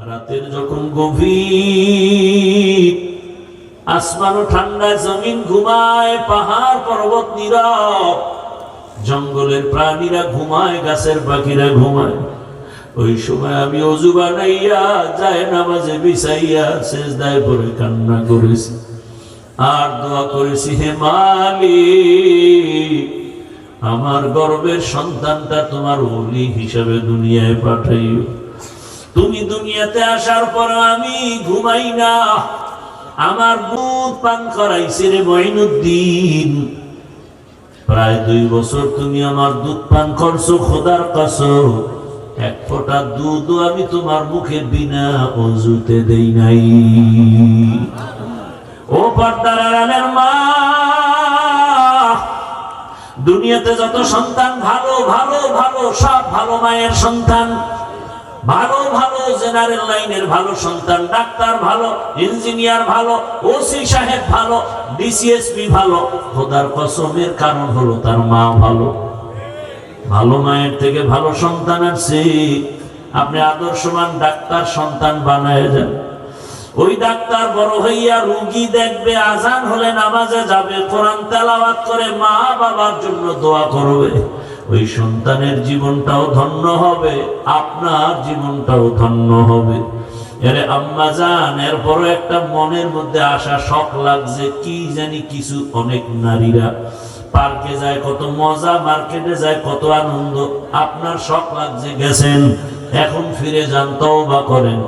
রাতের যখন গভীর, আসমানও ঠান্ডা, জমিন ঘুমায়, পাহাড় পর্বত নীরব, জঙ্গলের প্রাণীরা ঘুমায়, গাছের পাখিরা ঘুমায়। ওই সময় আমি অজু বানাইয়া যায় নামাজে বিছাইয়া সেজদায় পড়ে কান্না করেছি আর দোয়া করেছি, হে মালিক, আমার গর্বের সন্তানটা তোমার ওলি হিসাবে দুনিয়ায় পাঠাইও। তুমি দুনিয়াতে আসার পর আমি ঘুমাই না, আমার দুধ পান করাইছে রে মঈনুদ্দিন। প্রায় 2 বছর তুমি আমার দুধ পান করছো, খোদার কসম এক ফোঁটা দুধও আমি তোমার মুখে বিনা ওযুতে দেই নাই। ও পর্দার আড়ালের মা, দুনিয়াতে যত সন্তান ভালো ভালো ভালো, সব ভালো মায়ের সন্তান, ভালো ভালো জেনারেল লাইনের ভালো সন্তান, ডাক্তার ভালো, ইঞ্জিনিয়ার ভালো, ওসি সাহেব ভালো, ডিসিএসপি ভালো। খোদার কসমের কারণ হলো তার মা ভালো। ভালো মায়ের থেকে ভালো সন্তান আছে। আপনি আদর্শবান ডাক্তার সন্তান বানায় যান, ওই ডাক্তার বড় হইয়া রোগী দেখবে, আজান হলে নামাজে যাবে, কোরআন তেলাওয়াত করে মা বাবার জন্য দোয়া করবে। ওই সন্তানের জীবনটাও ধন্য হবে, আপনার জীবনটাও ধন্য হবে। এর আম্মা জান, এরপরও একটা মনের মধ্যে আশা, শখ লাগছে কি জানি কিছু। অনেক নারীরা পার্কে যায় কত মজা, মার্কেটে যায় কত আনন্দ, আপনার শখ লাগছে, গেছেন, এখন ফিরে যান, তওবা করেন,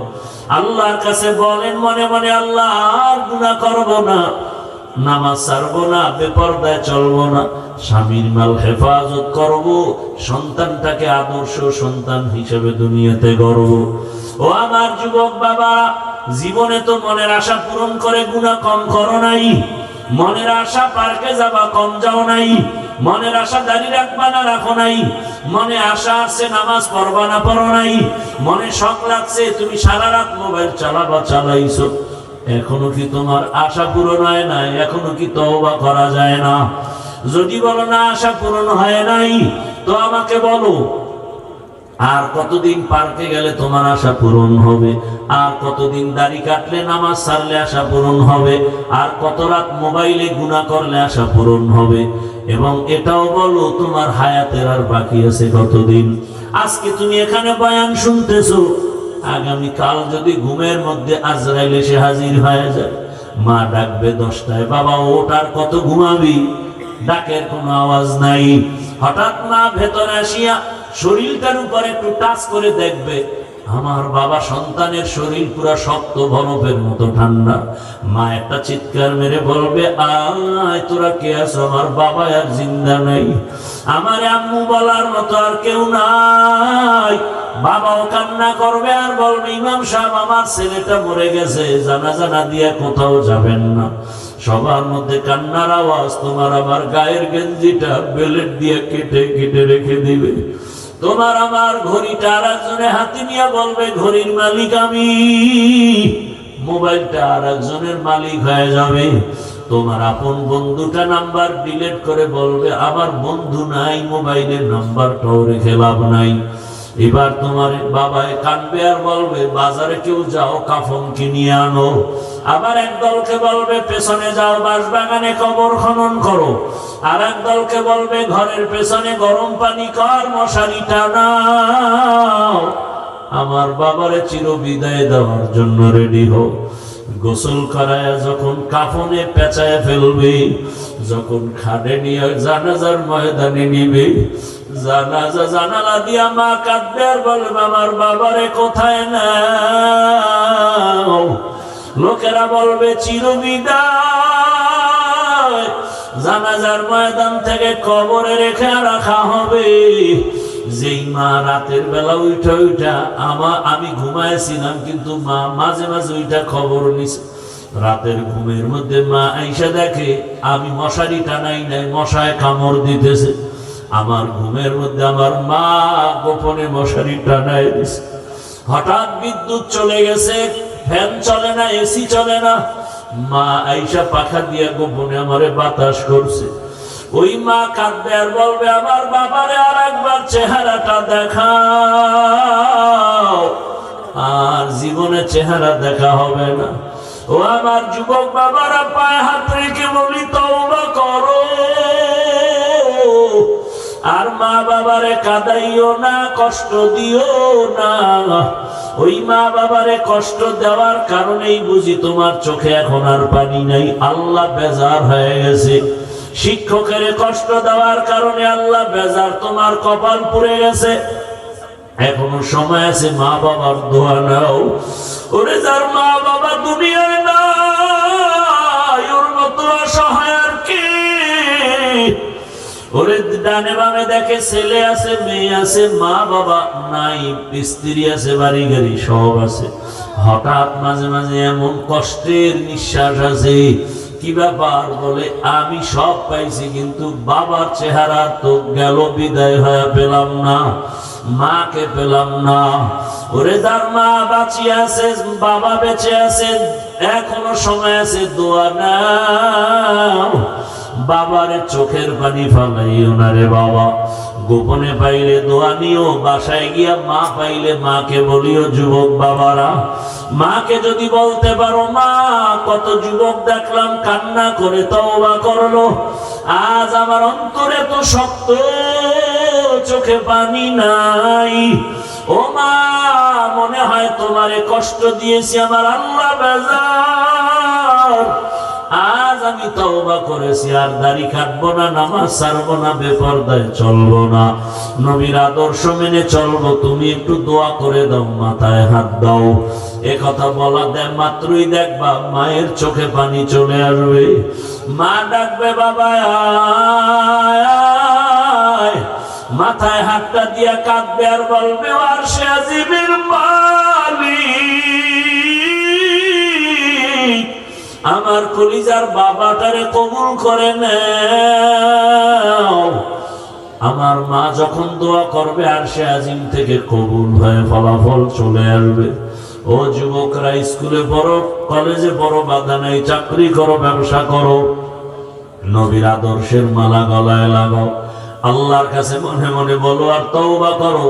আল্লাহর কাছে বলেন মনে মনে, আল্লাহ আর গুনাহ করব না, নামাজ ছাড়বো না, বেপরদায় চলবো না, স্বামীর মাল হেফাজত করব, সন্তানটাকে আদর্শ সন্তান হিসেবে দুনিয়াতে গড়ব। ও আমার যুবক বাবা, জীবনে তো মনের আশা পূরণ করে গুনাহ কম করো নাই, মনের আশা পার্কে যাবা কম যাও নাই, মনের আশা দাড়ি রাখবা না রাখো নাই, মনে আশা আছে নামাজ পড়বা না পড়ো নাই, মনে শখ লাগছে তুমি সারা রাত মোবাইল চালাবা চালাইছো, এখনো কি তোমার আশা পূরণ হয় নাই? এখনো কি তওবা করা যায় না? যদি বলো না আশা পূরণ হয় নাই, তো আমাকে বলো আর কতদিন পার্কে গেলে তোমার আশা পূরণ হবে, আর কতদিন দাড়ি কাটলে নামাজ ছাড়লে আশা পূরণ হবে, আর কত রাত মোবাইলে গুনাহ করলে আশা পূরণ হবে। এবং এটাও বলো তোমার হায়াতের আর বাকি আছে কতদিন। আজকে তুমি এখানে বয়ান শুনতেছো, আগামী কাল যদি ঘুমের মধ্যে আজরাইল এসে হাজির হয়ে যায়, মা ডাকবে 10টায়, বাবা ওঠ, আর কত ঘুমাবি? ডাকের কোনো আওয়াজ নাই। হঠাৎ মা ভেতরে আসিয়া শরীরটার উপরে একটু টাচ করে দেখবে, আমার বাবা সন্তানের শরীর পুরো শক্ত বরফের মতো ঠান্ডা। মা একটা চিৎকার মেরে বলবে, আয় তোরা কে আছো? আমার বাবা আর জিন্দা নাই, আমার আম্মু বলার মতো আর কেউ নাই। বাবাও কান্না করবে আর বলবে, ইমাম সাহেব আমার ছেলেটা মরে গেছে, জানাজা না দিয়া কোথাও যাবেন না। সবার মধ্যে কান্নার আওয়াজ, তোমার আমার গায়ের গেঞ্জিটা বেলেট দিয়ে কেটে কেটে রেখে দিবে। তোমার আমার ঘড়িটা আর একজনের হাতে নিয়ে বলবে, ঘড়ির মালিক আমি। মোবাইলটা আর একজনের মালিক হয়ে যাবে। তোমার আপন বন্ধুটা নাম্বার ডিলিট করে বলবে, আমার বন্ধু নাই, মোবাইলের নাম্বারটাও রেখে লাভ নাই। এবার তোমার বাবায় কাঁদবে আর বলবে, বাজারে কেউ যাও, কাফন কিনিয়ে আনো। আবার এক দলকে বলবে, পেছনে যাও, বাঁশবাগানে কবর খনন করো। আর এক দলকে বলবে, ঘরের পেছনে গরম পানি কর, মশারি টানাও। আমার বাবারে চির বিদায় দেওয়ার জন্য রেডি হও। গোসল করায় যখন কাফনে পেঁচায় ফেলবে, যখন খাটে নিয়ে জানাজার ময়দানে নিবে, জানাজা জানালা দিয়া মা কাঁদবে আর বলবে, আমার বাবারে কোথায় নাও? লোকেরা বলবে চির বিদায়। জানাজার ময়দান থেকে কবরে রেখে রাখা হবে। যেই মা রাতের বেলা উঠা আমি ঘুমাইছিলাম, কিন্তু মা মাঝে মাঝে ওইটা খবর নিছে। রাতের ঘুমের মধ্যে মা আইসা দেখে আমি মশারি টানাই নাই, মশায় কামড় দিতেছে। আমার ঘুমের মধ্যে আমার মা গোপনে মশারি টানাই দিছে। হঠাৎ বিদ্যুৎ চলে গেছে, ফ্যান চলে না, এসি চলে না। মা আইসা পাখা দিয়া গোপনে আমারে বাতাস করছে। ওই মা কাঁদবে আর বলবে, আমার বাবারে আর একবার চেহারাটা দেখাও। আর জীবনে চেহারা দেখা হবে না। ও আমার যুবক বাবারা, পায়ে হাত রেখে বলি তওবা করো। আর মা বাবারে কাঁদাইও না, কষ্ট দিও না। ওই মা বাবারে কষ্ট দেওয়ার কারণেই বুঝি তোমার চোখে এখন আর পানি নাই, আল্লাহ বেজার হয়ে গেছে। শিক্ষকের কষ্ট দেওয়ার কারণে আল্লাহ বেজার, তোমার কপাল পুড়ে গেছে। এখনো সময় আছে, মা বাবার দোয়া নাও। ওরে যার মা বাবা দুনিয়ায় নাই, ওর মতো অসহায় আর কি। ওরে ডানে বামে দেখে ছেলে আছে, মেয়ে আছে, মা বাবা নাই, স্ত্রী আছে, বাড়ি গাড়ি সব আছে। হঠাৎ মাঝে মাঝে এমন কষ্টের নিঃশ্বাস আছে, কি ব্যাপার বলে, আমি সব পাইছি কিন্তু বাবার চেহারা তো গেল, বিদায় হয়ে পেলাম না, মাকে পেলাম না। ওরে যার মা বাঁচিয়ে আছে, বাবা বেঁচে আছে, এখনো সময় আছে, দোয়া নাও। বাবারে চোখের পানি ফালাইও না রে বাবা। গোপনে পাইলে দোয়া নিও, বাসায় গিয়া মা পাইলে মাকে বলিও। যুবক বাবারা, মাকে যদি বলতে পারো, মা, কত যুবক দেখলাম কান্না করে তওবা করলো, আজ আমার অন্তরে তো শক্ত, চোখে পানি নাই। ও মা, মনে হয় তোমারে কষ্ট দিয়েছি, আমার আল্লাহ বেজার। আজ আমি তওবা করেছি, আর দাড়ি কাটবো না, নামাজ ছাড়বো না, বেপরদায় চলবো না, নবীর আদর্শ মেনে চলবো। তুমি একটু দোয়া করে দাও, মাথায় হাত দাও। এ কথা বলা দেয় মাত্রই দেখবা মায়ের চোখে পানি চলে আসবে। মা ডাকবে, বাবা আয়। মাথায় হাতটা দিয়া কাঁদবে আর বলবে, আরশে আজিমের মালিক, আমার কলিজার বাবাটারে কবুল করে নাও। আমার মা যখন দোয়া করবে, আরশে আজিম থেকে কবুল হয়ে ফলাফল চলে আসবে। ও যুবকরা, স্কুলে পড়ো, কলেজে পড়ো, বাধা নাই, চাকরি করো, ব্যবসা করো, নবীর আদর্শের মালা গলায় লাগাও। আল্লাহর কাছে মনে মনে বলো আর তওবা করো।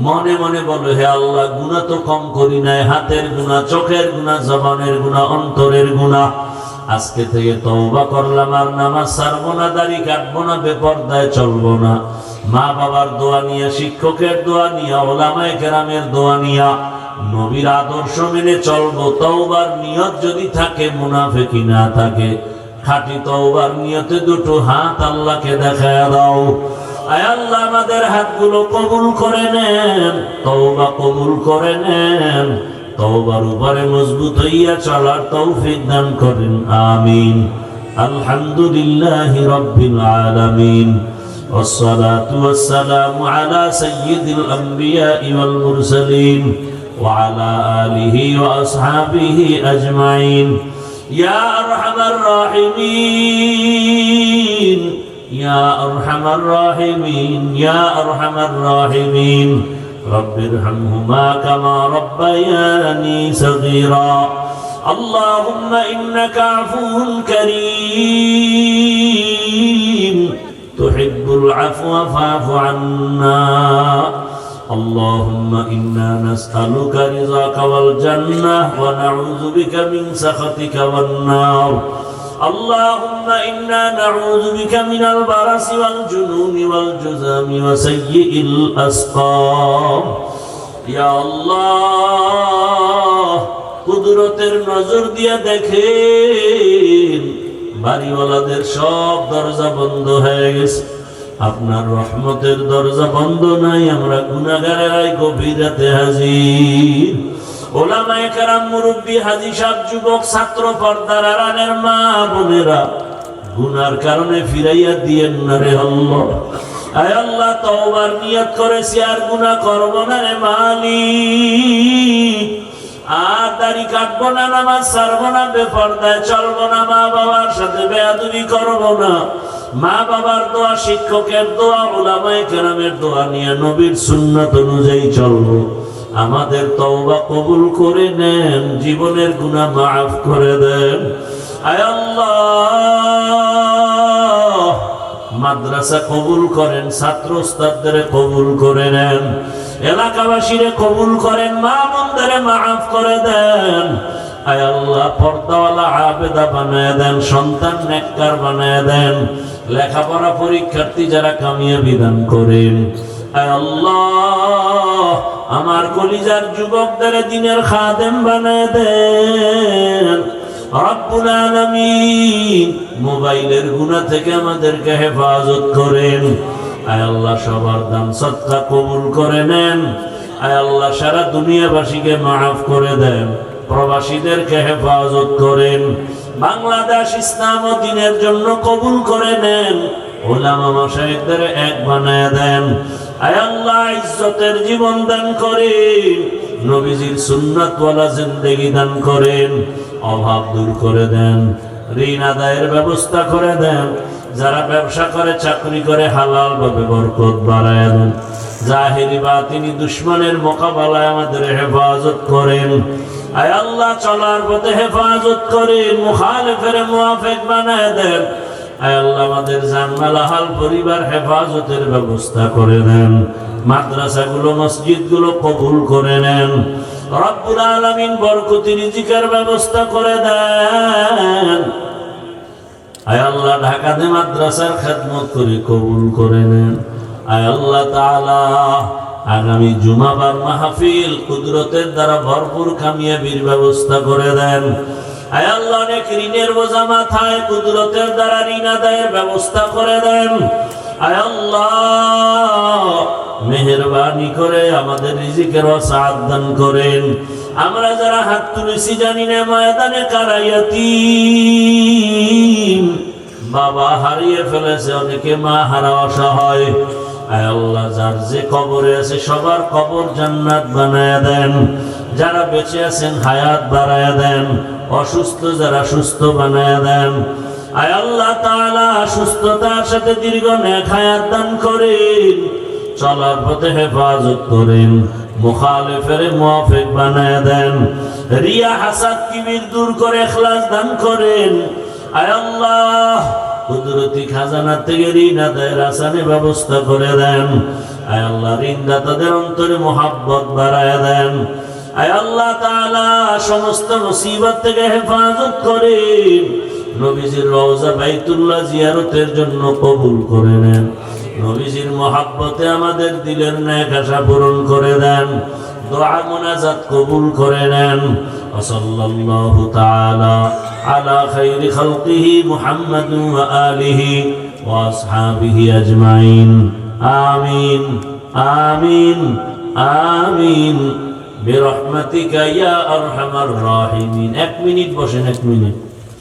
মনে মনে বলো, হে আল্লাহ, গুনাহ তো কম করি নাই, হাতের গুনাহ, চোখের গুনাহ, জবানের গুনাহ, অন্তরের গুনাহ। আজকে থেকে তওবা করলাম, আর নামাজ ছাড়বো না, দাড়ি কাটবো না, বেপরদায় চলবো না। মা বাবার দোয়া নিয়া, শিক্ষকের দোয়া নিয়া, ওলামায়ে কেরামের দোয়া নিয়া নবীর আদর্শ মেনে চলবো। তওবার নিয়ত যদি থাকে, মুনাফিকি না থাকে, খাঁটি তওবার নিয়তে দুটো হাত আল্লাহকে দেখায় দাও। আয় আল্লাহ, আমাদের হাতগুলো কবুল করে নেন, তওবা কবুল করে নেন, তওবার উপরে মজবুত হইয়া চলার তৌফিক দান করেন, আমিন। আলহামদুলিল্লাহি রাব্বিল আলামিন, ওয়াসসালাতু ওয়াসসালামু আলা সাইয়্যিদিল আমবিয়াই ওয়াল মুরসালিন ওয়া আলা আলিহি ওয়া আসহাবিহি আজমাইন। ইয়া আরহামার রাহিমিন, ইয়া আরহামার রাহিমিন, ইয়া আরহামার রাহিমিন। রব্বিরহামহুমা কামা রব্বায়ানি সগীরা। اللهم إنك عفو كريم تحب العفو فاعف عنا. اللهم إنا نسألك رضاك والجنة ونعوذ بك من سخطك والنار. اللهم إنا نعوذ بك من البرص والجنون والجذام وسيء الأسقام. يا الله কুদরতের নজর দিয়া দেখেন, বাড়িওয়ালাদের সব দরজা বন্ধ হয়ে গেছে, আপনার রহমতের দরজা বন্ধ নাই। আমরা গুনাহগারেরাই গভীর রাতে হাজির। ওলামায়ে কেরাম, মুরব্বী, হাজী সাহেব, যুবক, ছাত্র, পর্দার আড়ালের মা বোনেরা, গুনার কারণে ফিরাইয়া দিয়েন না রে আল্লাহ। আয় আল্লাহ, তওবার নিয়ত করেছি, আর গুনাহ করব না রে মালিক। আর দাড়ি কাটবো না, নামাজ ছাড়বো না, বেপরদায় চলবো না, মা বাবার সাথে বেয়াদবি করবো না। মা বাবার দোয়া, শিক্ষকের দোয়া, উলামায়ে কেরামের দোয়া নিয়ে নবীর সুন্নাত অনুযায়ী চলবো। আমাদের তওবা কবুল করে নেন, জীবনের গুনাহ মাফ করে দেন। আয় আল্লাহ, মাদ্রাসা কবুল করেন, ছাত্র ওস্তাদদের কবুল করে নেন। এলাকাবাসীরে কবুল করেন, মা বোনদের মাফ করে দেন। আয় আল্লাহ পর্দাওয়ালা আবেদা বানায় দেন, সন্তান নেককার বানায় দেন, লেখাপড়া পরীক্ষার্থী যারা কামিয়াবি দান করেন। আয় আল্লাহ আমার কলিজার যুবকদের দ্বীনের খাদেম বানায় দেন। রব্বুল আলামিন মোবাইলের গুনাহ থেকে আমাদেরকে হেফাজত করেন। আয় আল্লাহ সবার দান সদকা কবুল করে নেন। আয় আল্লাহ সারা দুনিয়াবাসীকে মাফ করে দেন, প্রবাসীদেরকে হেফাজত করেন। বাংলাদেশ ইসলাম ও দ্বীনের জন্য কবুল করে নেন। উলামা মাশায়েখদের এক বানায় দেন। আয় আল্লাহ ইজ্জতের জীবন দান করেন, নবীজির সুন্নাতওয়ালা জিন্দেগি দান করেন, অভাব দূর করে দেন, ঋণ আদায়ের ব্যবস্থা করে দেন। যারা ব্যবসা করে চাকরি করে হালাল ভাবে বরকত বাড়ায় দেন। জাহিরি বাতিনি দুশমনের মোকাবেলায় আমাদের হেফাজত করেন। আয় আল্লাহ চলার পথে হেফাজত করেন, মুখালিফের মুওয়াফিক বানায় দেন। আয় আল্লাহ আমাদের জানমাল আহাল পরিবার হেফাজতের ব্যবস্থা করে দেন। মাদ্রাসাগুলো মসজিদগুলো কবুল করে নেন। রব্বুল আলামিন বরকতি রিজিকের ব্যবস্থা করে দেন। আয় আল্লাহ ঢাকাতে মাদ্রাসার খেদমত করে কবুল করে নেন। আয় আল্লাহ তাআলা আগামী জুমাবার মাহফিল কুদরতের দ্বারা ভরপুর কামিয়াবির ব্যবস্থা করে দেন। আয় আল্লাহ অনেক ঋণের বোঝা মাথায়, কুদরতের দ্বারা ঋণ আদায়ের ব্যবস্থা করে দেন। আয় আল্লাহ মেহেরবানি করে আমাদের রিজিকের ওয়াসাআত দান করেন। আমরা যারা হাত তুলেছি জানি না ময়দানে কারা ইয়াতীম, বাবা হারিয়ে ফেলেছে, অনেকে মা হারা অসহায়। আয় আল্লাহ যার যে কবরে আছে সবার কবর জান্নাত বানায়া দেন। যারা বেঁচে আছেন হায়াত বাড়ায়া দেন, অসুস্থ যারা সুস্থ বানায়া দেন। আয় আল্লাহ তাআলা সুস্থতার সাথে দীর্ঘ নেক হায়াত দান করেন, চলার পথে হেফাজত করেন, মুখালিফের মুওয়াফিক বানায়া দেন। রিয়া হাসাদ কিবির দূর করে ইখলাস দান করেন। আয় আল্লাহ কুদরতি খাজানা থেকে ঋণ আদায়ের আসানের ব্যবস্থা করে দেন। আয় আল্লাহ ঋণদাতাদের অন্তরে মুহাব্বত বাড়ায় দেন। আয় আল্লাহ তাআলা সমস্ত মুসিবত থেকে হেফাজত করেন। নবীজির রওজা বাইতুল্লাহ জিয়ারতের জন্য কবুল করে নেন। নবীজির মুহাব্বতে আমাদের দিলের নেক আশা পূরণ করে দেন। দোয়া মুনাজাত কবুল করে নেন। সাল্লাল্লাহু তাআলা আলা খাইরি খালকিহি মুহাম্মাদিন ওয়া আলিহি ওয়া আসহাবিহি আজমাইন। আমিন আমিন আমিন বিরহমাতিকা ইয়া আরহামার রাহিমিন। 1 মিনিট বসেন, 1 মিনিট।